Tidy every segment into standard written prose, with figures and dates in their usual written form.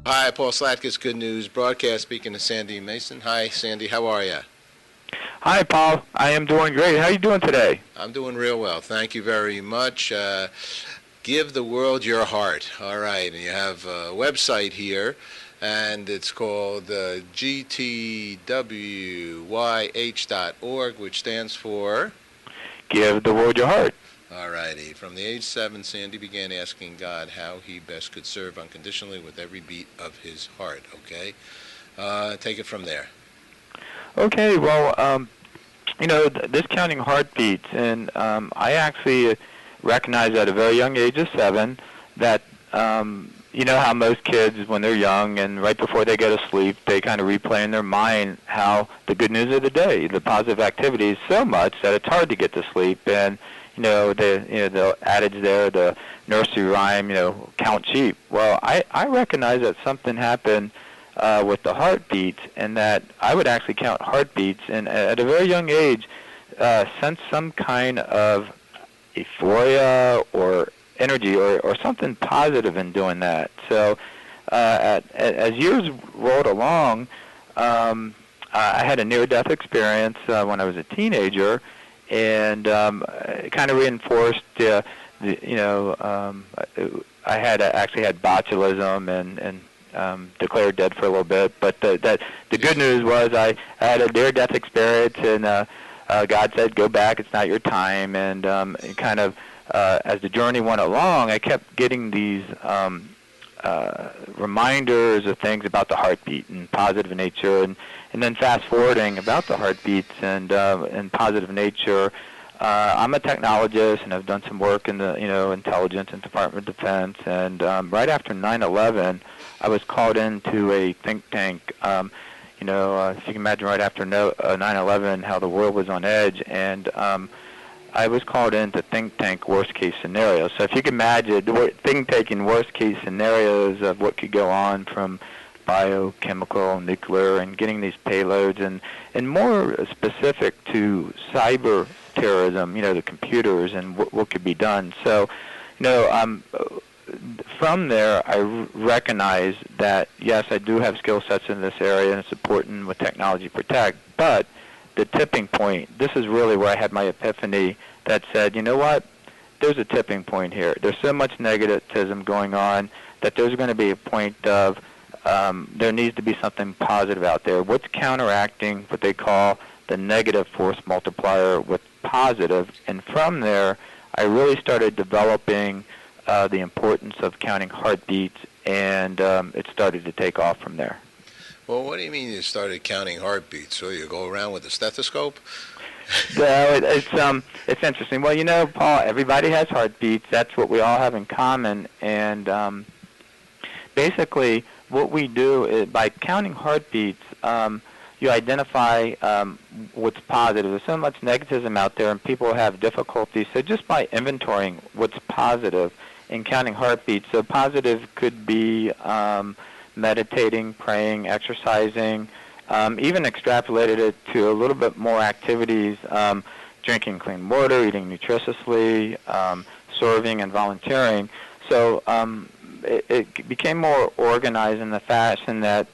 Hi, Paul Slatkus, Good News Broadcast, speaking to Sandy Masin. Hi, Sandy, how are you? Hi, Paul. I am doing great. How are you doing today? I'm doing real well. Thank you very much. Give the world your heart. All right, and you have a website here, and it's called gtwyh.org, which stands for... Give the world your heart. All righty. From the age 7, Sandy began asking God how he best could serve unconditionally with every beat of his heart. Okay? Take it from there. Okay, well, this counting heartbeats, and I actually recognized at a very young age of 7 that, you know how most kids, when they're young and right before they go to sleep, they kind of replay in their mind how the good news of the day, the positive activities, so much that it's hard to get to sleep. And the adage there, the nursery rhyme, count sheep. Well, I recognize that something happened with the heartbeats, and that I would actually count heartbeats, and at a very young age, sense some kind of euphoria or energy or something positive in doing that. So as years rolled along, I had a near-death experience when I was a teenager, and it kind of reinforced, I had actually had botulism and declared dead for a little bit. But the good news was I had a near-death experience, and God said, go back, it's not your time. And kind of as the journey went along, I kept getting these reminders of things about the heartbeat and positive nature, and then fast-forwarding about the heartbeats and positive nature. I'm a technologist, and I've done some work in the intelligence and Department of Defense. And right after 9/11, I was called into a think tank. If you can imagine, right after 9/11, how the world was on edge, and I was called in to think tank worst case scenarios. So if you can imagine, think tanking worst case scenarios of what could go on from biochemical, nuclear, and getting these payloads, and more specific to cyber terrorism, the computers and what could be done. So, from there, I recognize that, yes, I do have skill sets in this area, and it's important with technology protect, but the tipping point, this is really where I had my epiphany that said, you know what, there's a tipping point here. There's so much negativism going on that there's going to be a point of there needs to be something positive out there. What's counteracting what they call the negative force multiplier with positive? And from there, I really started developing the importance of counting heartbeats, and it started to take off from there. Well, what do you mean you started counting heartbeats? So you go around with a stethoscope? It's interesting. Well, Paul, everybody has heartbeats. That's what we all have in common. And basically, what we do is by counting heartbeats, you identify what's positive. There's so much negativism out there, and people have difficulty. So just by inventorying what's positive and counting heartbeats, so positive could be meditating, praying, exercising, even extrapolated it to a little bit more activities, drinking clean water, eating nutritiously, serving, and volunteering. So it became more organized in the fashion that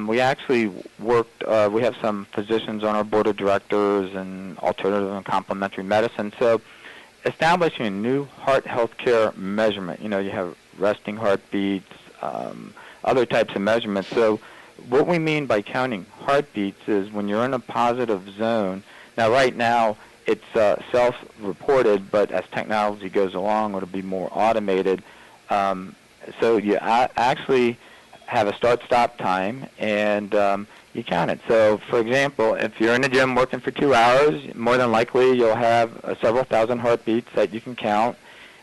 we actually worked, we have some physicians on our board of directors and alternative and complementary medicine. So establishing a new heart health care measurement, you have resting heartbeats, other types of measurements. So what we mean by counting heartbeats is when you're in a positive zone. Now, right now, it's self-reported, but as technology goes along, it'll be more automated. So you actually have a start-stop time, and you count it. So, for example, if you're in the gym working for 2 hours, more than likely you'll have several thousand heartbeats that you can count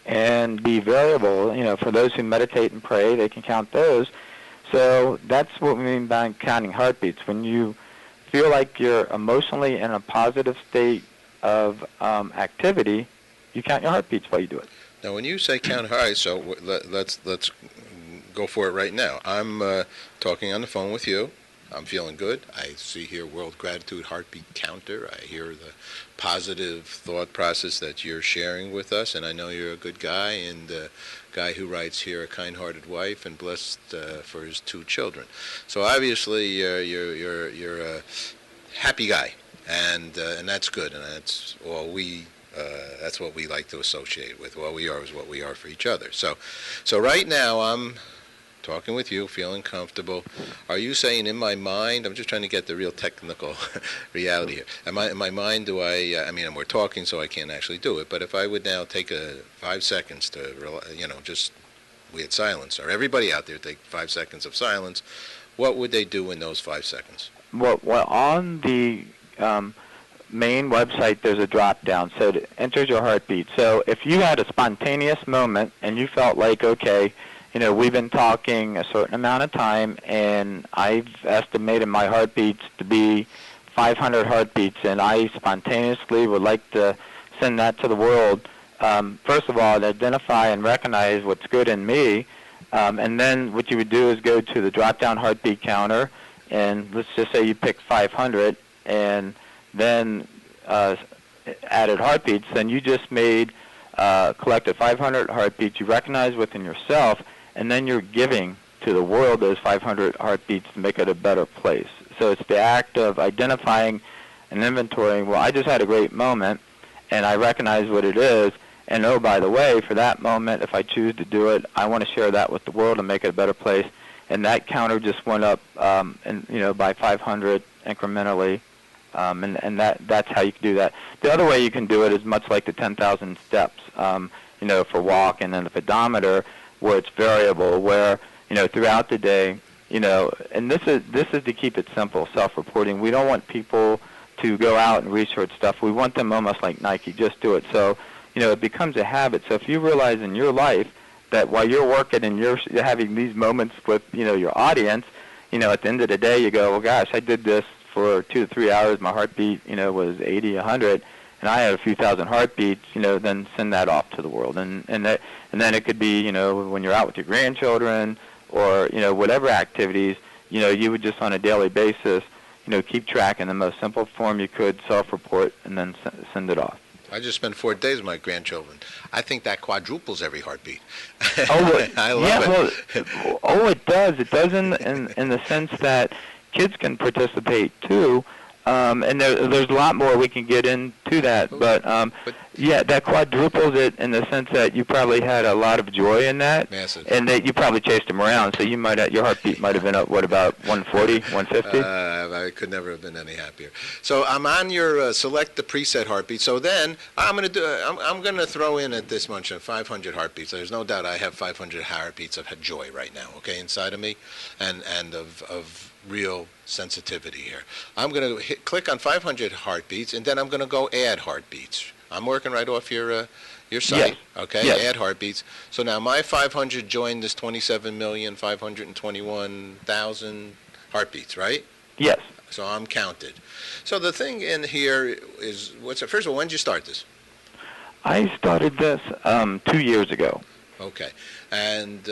and be variable. For those who meditate and pray, they can count those. So that's what we mean by counting heartbeats. When you feel like you're emotionally in a positive state of activity, you count your heartbeats while you do it. Now, when you say count heartbeats, so let's go for it right now. I'm talking on the phone with you, I'm feeling good. I see here World Gratitude Heartbeat Counter. I hear the positive thought process that you're sharing with us, and I know you're a good guy, and a guy who writes here a kind-hearted wife and blessed for his 2 children. So obviously you're a happy guy, and that's good, and that's what we like to associate with. What we are is what we are for each other. So right now I'm talking with you, feeling comfortable. Are you saying in my mind, I'm just trying to get the real technical reality here. In my mind, I mean, we're talking so I can't actually do it, but if I would now take 5 seconds to, we had silence, or everybody out there take 5 seconds of silence, what would they do in those 5 seconds? Well, on the main website, there's a drop-down, so it enters your heartbeat. So if you had a spontaneous moment and you felt like, okay, we've been talking a certain amount of time, and I've estimated my heartbeats to be 500 heartbeats, and I spontaneously would like to send that to the world. First of all, identify and recognize what's good in me, and then what you would do is go to the drop-down heartbeat counter, and let's just say you pick 500, and then added heartbeats, then you just collected 500 heartbeats you recognize within yourself, and then you're giving to the world those 500 heartbeats to make it a better place. So it's the act of identifying and inventorying, well, I just had a great moment, and I recognize what it is, and oh, by the way, for that moment, if I choose to do it, I want to share that with the world and make it a better place. And that counter just went up by 500 incrementally, and that's how you can do that. The other way you can do it is much like the 10,000 steps, for walking, and the pedometer, where it's variable, where throughout the day, and this is to keep it simple, self-reporting. We don't want people to go out and research stuff. We want them almost like Nike, just do it. So it becomes a habit. So if you realize in your life that while you're working and you're having these moments with your audience, at the end of the day you go, well, gosh, I did this for 2 to 3 hours. My heartbeat was 80, 100. And I had a few thousand heartbeats, then send that off to the world. And then it could be, when you're out with your grandchildren or, whatever activities, you would just on a daily basis, keep track in the most simple form you could, self-report, and then send it off. I just spent 4 days with my grandchildren. I think that quadruples every heartbeat. I love it. Well, it does. It does in the sense that kids can participate too. And there's a lot more we can get into that, but that quadruples it in the sense that you probably had a lot of joy in that, massive, and that you probably chased them around. So your heartbeat might have been up about 140, 150. I could never have been any happier. So I'm on your select the preset heartbeat. So then I'm gonna throw in at this much 500 heartbeats. There's no doubt I have 500 heartbeats of joy right now, okay, inside of me, and of real sensitivity here. I'm going to click on 500 heartbeats, and then I'm going to go add heartbeats. I'm working right off your site, yes. Okay? Yes. Add heartbeats. So now my 500 joined this 27,521,000 heartbeats, right? Yes. So I'm counted. So the thing in here is, first of all, when did you start this? I started this 2 years ago. Okay. And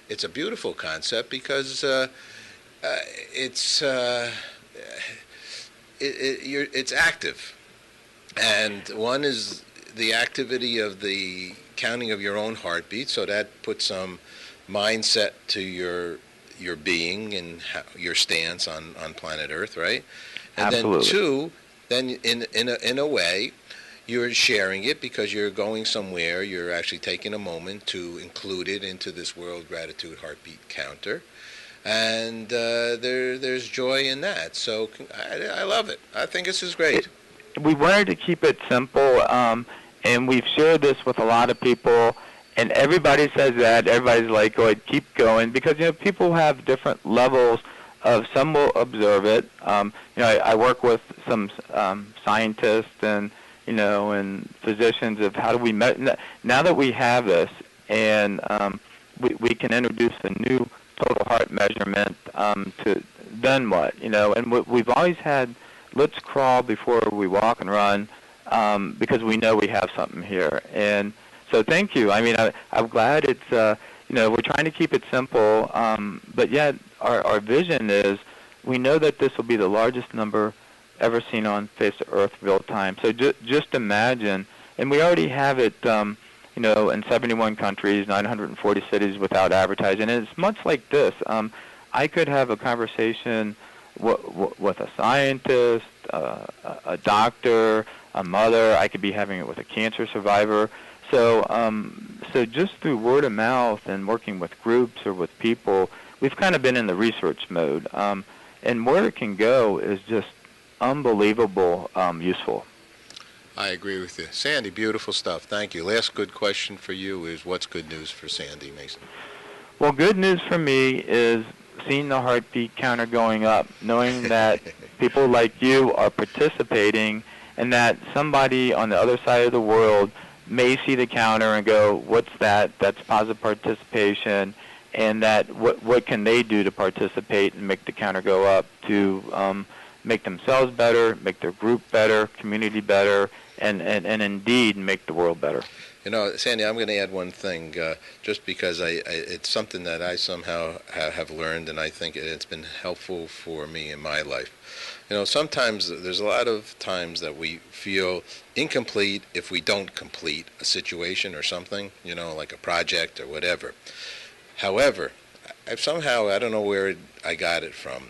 it's a beautiful concept because it's active, and one is the activity of the counting of your own heartbeat, so that puts some mindset to your being and your stance on planet Earth, right? And Absolutely. then 2, then in a way, you're sharing it because you're going somewhere. You're actually taking a moment to include it into this World Gratitude Heartbeat Counter. And there's joy in that. So I love it. I think this is great. We wanted to keep it simple, and we've shared this with a lot of people, and everybody says that. Everybody's like, go ahead, keep going, because people have different levels of, some will observe it. I work with some scientists and and physicians of how do we now that we have this, and we can introduce a new total heart measurement to then what, and we've always had, let's crawl before we walk and run, because we know we have something here. And so thank you. I mean, I'm glad it's, we're trying to keep it simple, but yet our vision is we know that this will be the largest number ever seen on face of Earth real time. So just imagine, and we already have it, in 71 countries, 940 cities without advertising. And it's much like this. I could have a conversation with a scientist, a doctor, a mother. I could be having it with a cancer survivor. So just through word of mouth and working with groups or with people, we've kind of been in the research mode. And where it can go is just unbelievable useful. I agree with you. Sandy, beautiful stuff. Thank you. Last good question for you is, what's good news for Sandy, Masin? Well, good news for me is seeing the heartbeat counter going up, knowing that people like you are participating, and that somebody on the other side of the world may see the counter and go, what's that? That's positive participation. And that what can they do to participate and make the counter go up to make themselves better, make their group better, community better, and indeed make the world better. Sandy, I'm going to add one thing, just because it's something that I somehow have learned, and I think it's been helpful for me in my life. Sometimes there's a lot of times that we feel incomplete if we don't complete a situation or something, like a project or whatever. However, I don't know where I got it from,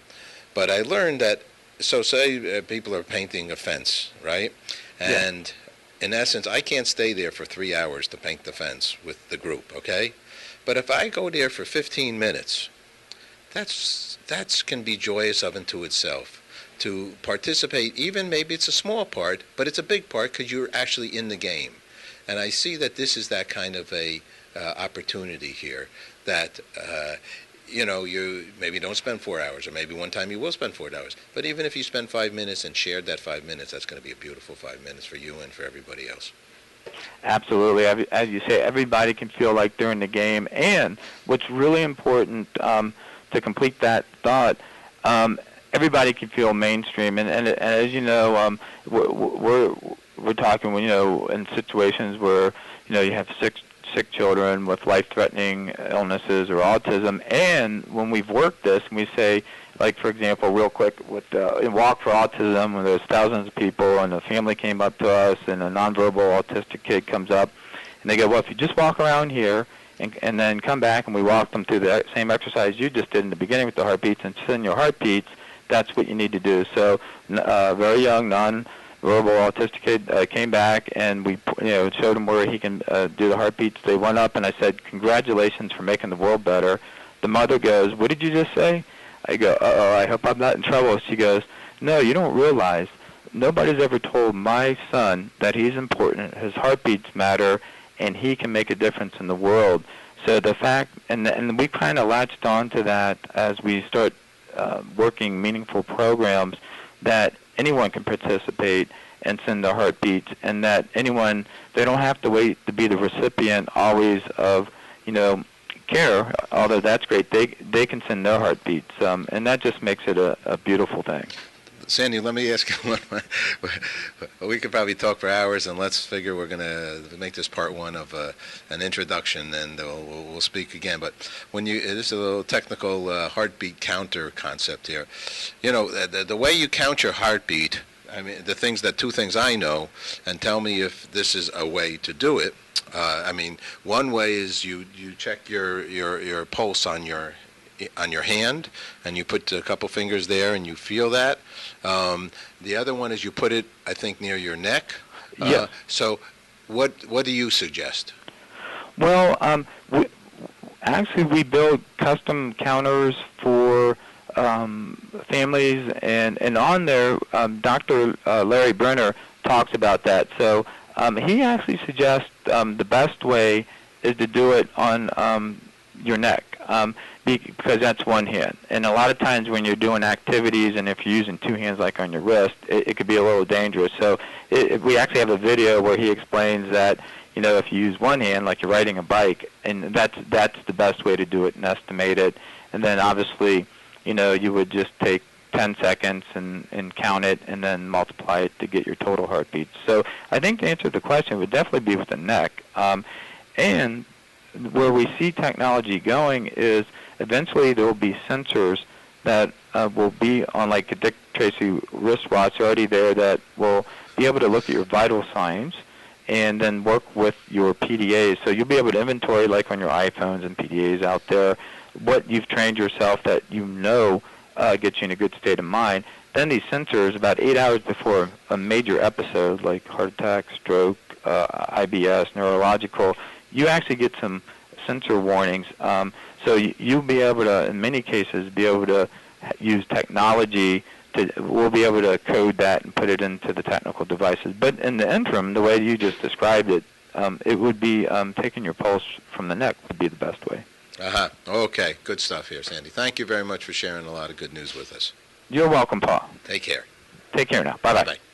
but I learned that, so say people are painting a fence, right? And in essence, I can't stay there for 3 hours to paint the fence with the group, okay? But if I go there for 15 minutes, that's can be joyous of unto itself. To participate, even maybe it's a small part, but it's a big part because you're actually in the game. And I see that this is that kind of a opportunity here, that you maybe don't spend 4 hours, or maybe one time you will spend 4 hours. But even if you spend 5 minutes and shared that 5 minutes, that's going to be a beautiful 5 minutes for you and for everybody else. Absolutely. As you say, everybody can feel like they're in the game. And what's really important, to complete that thought, everybody can feel mainstream. And as you know, we're talking, in situations where, you have sick children with life-threatening illnesses or autism. And when we've worked this, and we say, like, for example, real quick, with Walk for Autism, when there's thousands of people, and a family came up to us, and a nonverbal autistic kid comes up, and they go, well, if you just walk around here, and then come back, and we walk them through the same exercise you just did in the beginning with the heartbeats, and send your heartbeats, that's what you need to do. So very young, non-verbal autistic kid came back, and we showed him where he can do the heartbeats. They went up, and I said, congratulations for making the world better. The mother goes, what did you just say? I go, uh-oh, I hope I'm not in trouble. She goes, no, you don't realize. Nobody's ever told my son that he's important, his heartbeats matter, and he can make a difference in the world. So the fact, and we kind of latched on to that as we start working meaningful programs, that anyone can participate and send their heartbeats, and that anyone, they don't have to wait to be the recipient always of, care, although that's great. They can send their heartbeats, and that just makes it a beautiful thing. Sandy, let me ask you one. We could probably talk for hours, and let's figure we're going to make this part one of an introduction, and we'll speak again. But this is a little technical heartbeat counter concept here. The way you count your heartbeat, I mean, two things I know, and tell me if this is a way to do it. One way is you check your pulse on your hand, and you put a couple fingers there, and you feel that. The other one is you put it, I think, near your neck. Yeah. So, what do you suggest? Well, we build custom counters for families, and on there, Dr. Larry Brenner talks about that. So he actually suggests the best way is to do it on your neck, because that's one hand. And a lot of times when you're doing activities, and if you're using two hands like on your wrist, it could be a little dangerous. So we actually have a video where he explains that, if you use one hand, like you're riding a bike, and that's the best way to do it and estimate it. And then obviously, you would just take 10 seconds and count it, and then multiply it to get your total heartbeats. So I think to answer the question would definitely be with the neck. And where we see technology going is eventually there will be sensors that will be on like a Dick Tracy wristwatch already there that will be able to look at your vital signs and then work with your PDAs. So you'll be able to inventory, like on your iPhones and PDAs out there, what you've trained yourself that you know gets you in a good state of mind. Then these sensors, about 8 hours before a major episode like heart attack, stroke, IBS, neurological, you actually get some sensor warnings. So you'll be able to, in many cases, be able to use technology we'll be able to code that and put it into the technical devices. But in the interim, the way you just described it, it would be taking your pulse from the neck would be the best way. Okay. Good stuff here, Sandy. Thank you very much for sharing a lot of good news with us. You're welcome, Paul. Take care. Take care now. Bye-bye. Bye-bye.